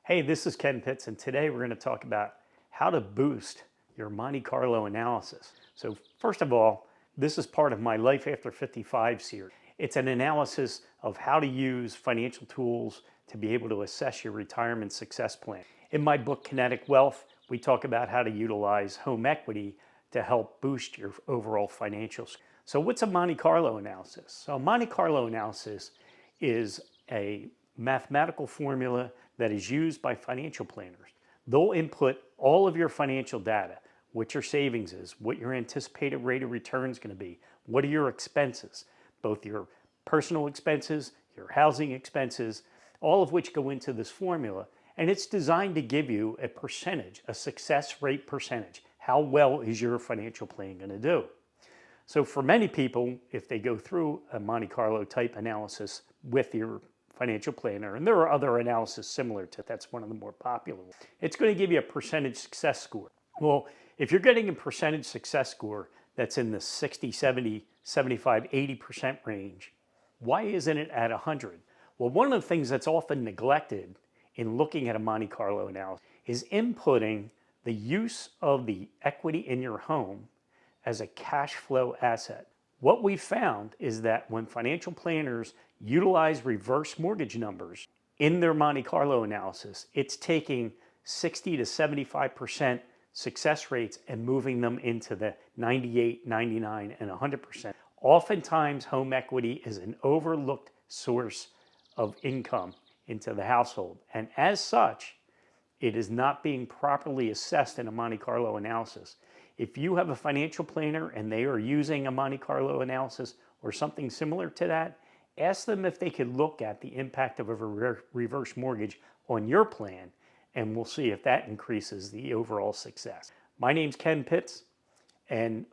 Hey, this is Ken Pitts, and today we're going to talk about how to boost your Monte Carlo analysis. So first of all, this is part of my Life After 55 series. It's an analysis of how to use financial tools to be able to assess your retirement success plan. In my book, Kinetic Wealth, we talk about how to utilize home equity to help boost your overall financials. So what's a Monte Carlo analysis? So a Monte Carlo analysis is a mathematical formula that is used by financial planners. They'll input all of your financial data, what your savings is, what your anticipated rate of return is going to be, what are your expenses, both your personal expenses, your housing expenses, all of which go into this formula. And it's designed to give you a percentage, a success rate percentage. How well is your financial plan going to do? So for many people, if they go through a Monte Carlo type analysis with your financial planner, and there are other analyses similar to that's one of the more popular ones, it's going to give you a percentage success score. Well, if you're getting a percentage success score that's in the 60, 70, 75, 80% range, why isn't it at 100? Well, one of the things that's often neglected in looking at a Monte Carlo analysis is inputting the use of the equity in your home as a cash flow asset. What we've found is that when financial planners utilize reverse mortgage numbers in their Monte Carlo analysis, it's taking 60 to 75% success rates and moving them into the 98, 99, and 100%. Oftentimes, home equity is an overlooked source of income into the household. And as such, it is not being properly assessed in a Monte Carlo analysis. If you have a financial planner and they are using a Monte Carlo analysis or something similar to that, ask them if they could look at the impact of a reverse mortgage on your plan, and we'll see if that increases the overall success. My name's Ken Pitts, and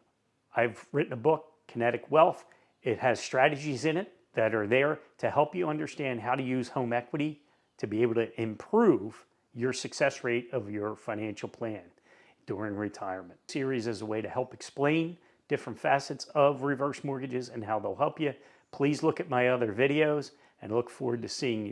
I've written a book, Kinetic Wealth. It has strategies in it that are there to help you understand how to use home equity to be able to improve your success rate of your financial plan during retirement. Series is a way to help explain different facets of reverse mortgages and how they'll help you. Please look at my other videos and look forward to seeing you.